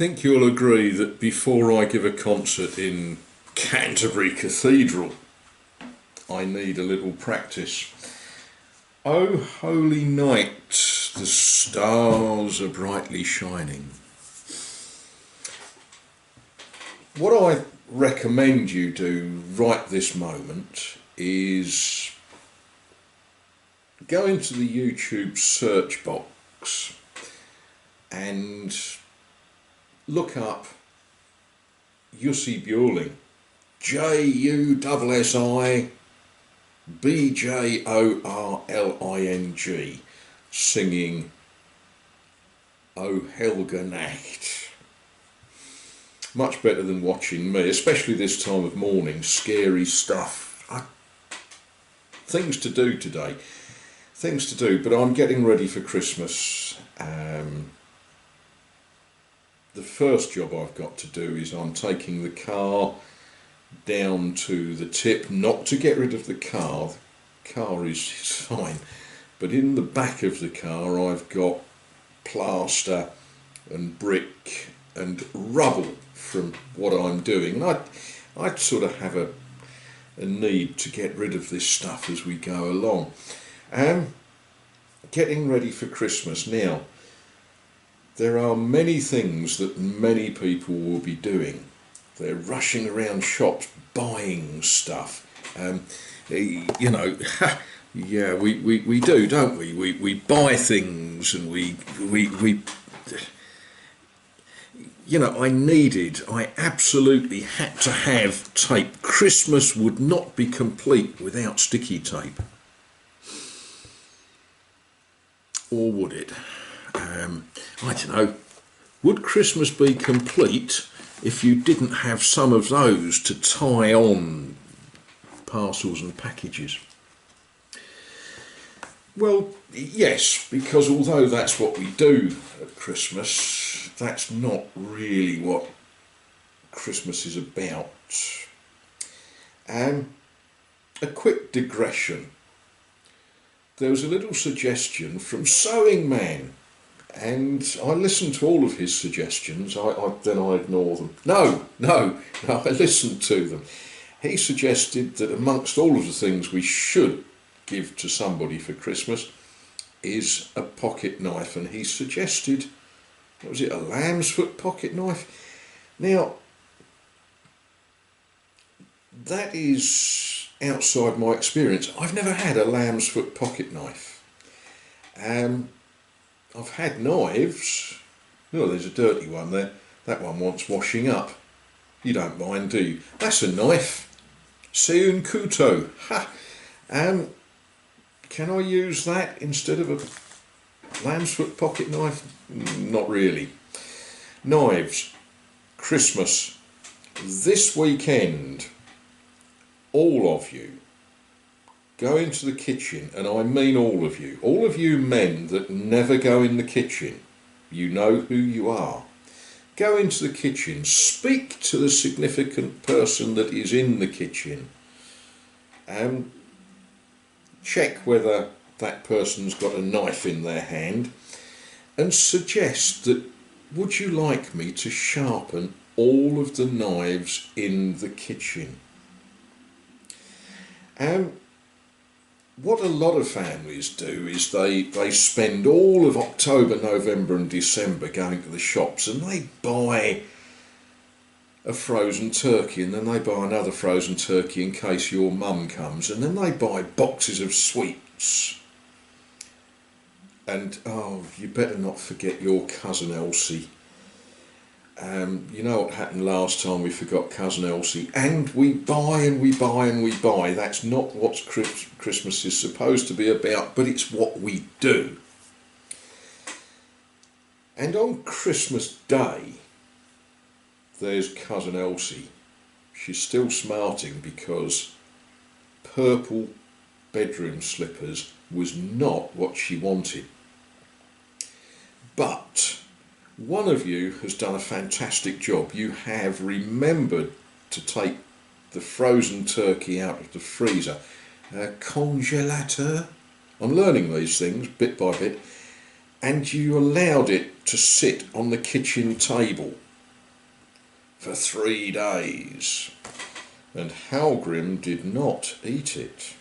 think you'll agree that before I give a concert in Canterbury Cathedral, I need a little practice. O holy night, the stars are brightly shining. What I recommend you do right this moment is go into the YouTube search box and look up Jussi Björling, Jussi Björling, singing O Helga Nacht. Much better than watching me, especially this time of morning. Scary stuff. Things to do today. Things to do, but I'm getting ready for Christmas. The first job I've got to do is I'm taking the car down to the tip, not to get rid of the car. The car is fine, but in the back of the car I've got plaster and brick and rubble from what I'm doing, and I'd sort of have a need to get rid of this stuff as we go along. Getting ready for Christmas now. There are many things that many people will be doing. They're rushing around shops buying stuff. Yeah, we do, don't we? We buy things and we I absolutely had to have tape. Christmas would not be complete without sticky tape. Or would it? I don't know. Would Christmas be complete if you didn't have some of those to tie on parcels and packages? Well, yes, because although that's what we do at Christmas, that's not really what Christmas is about. A quick digression. There was a little suggestion from Sewing Man, and I listened to all of his suggestions. Then I ignore them. No, I listened to them. He suggested that amongst all of the things we should give to somebody for Christmas is a pocket knife, and he suggested, what was it, a lamb's foot pocket knife? Now, that is outside my experience. I've never had a lamb's foot pocket knife. I've had knives. Oh, there's a dirty one there. That one wants washing up. You don't mind, do you? That's a knife. Seun Kuto. Ha! Can I use that instead of a lamb's foot pocket knife? Not really. Knives. Christmas. This weekend, all of you, go into the kitchen, and I mean all of you men that never go in the kitchen, you know who you are. Go into the kitchen, speak to the significant person that is in the kitchen, and check whether that person's got a knife in their hand, and suggest that, would you like me to sharpen all of the knives in the kitchen? What a lot of families do is they spend all of October, November and December going to the shops, and they buy a frozen turkey, and then they buy another frozen turkey in case your mum comes, and then they buy boxes of sweets. And oh, you better not forget your cousin Elsie. You know what happened last time we forgot cousin Elsie, and we buy and we buy and we buy. That's not what Christmas is supposed to be about, but it's what we do. And on Christmas Day, there's cousin Elsie. She's still smarting because purple bedroom slippers was not what she wanted. But one of you has done a fantastic job. You have remembered to take the frozen turkey out of the freezer. Congelateur. I'm learning these things bit by bit. And you allowed it to sit on the kitchen table. for 3 days. And Halgrim did not eat it.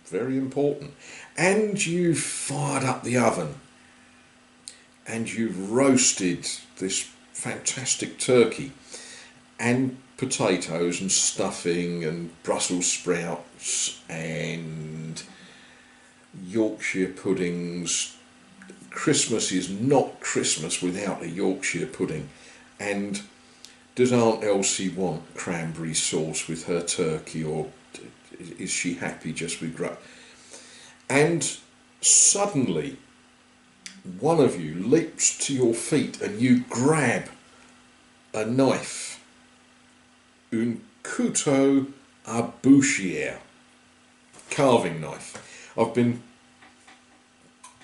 Very important. And you've fired up the oven and you've roasted this fantastic turkey and potatoes and stuffing and Brussels sprouts and Yorkshire puddings. Christmas is not Christmas without a Yorkshire pudding. And does Aunt Elsie want cranberry sauce with her turkey, or is she happy just with And suddenly one of you leaps to your feet and you grab a knife, un couteau à boucher, carving knife. I've been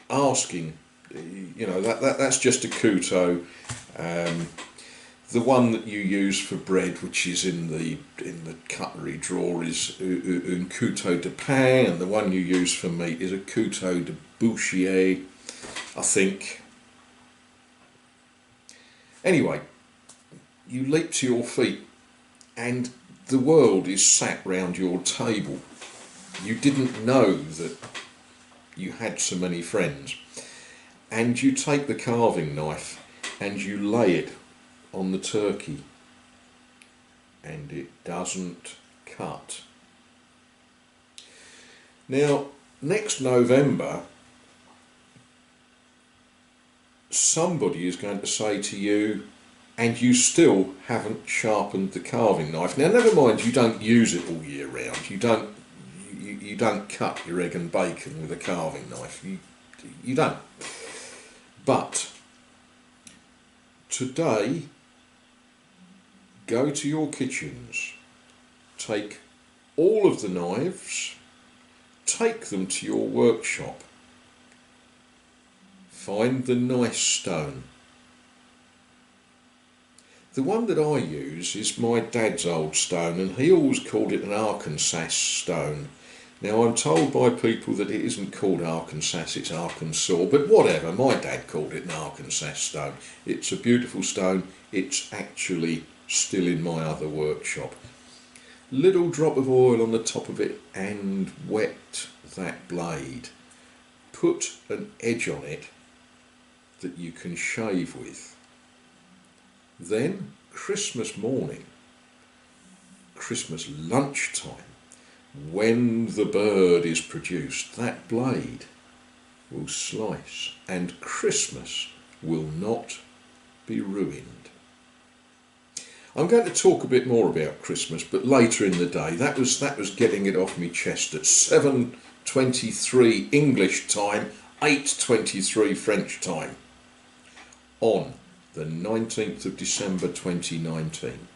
asking, that's just a couteau. The one that you use for bread, which is in the cutlery drawer, is un couteau de pain, and the one you use for meat is a couteau de boucher, I think. Anyway, you leap to your feet and the world is sat round your table. You didn't know that you had so many friends. And you take the carving knife and you lay it on the turkey and it doesn't cut. Now, next November, somebody is going to say to you, and you still haven't sharpened the carving knife. Now, never mind, you don't use it all year round. You don't cut your egg and bacon with a carving knife. You don't. But today, go to your kitchens, take all of the knives, take them to your workshop, find the nice stone. The one that I use is my dad's old stone, and he always called it an Arkansas stone. Now, I'm told by people that it isn't called Arkansas, it's Arkansas, but whatever, my dad called it an Arkansas stone. It's a beautiful stone. It's actually still in my other workshop. Little drop of oil on the top of it and wet that blade. Put an edge on it that you can shave with. Then, Christmas morning, Christmas lunchtime, when the bird is produced, that blade will slice and Christmas will not be ruined. I'm going to talk a bit more about Christmas, but later in the day. That was getting it off my chest at 7:23 English time, 8:23 French time, on the 19th of December 2019.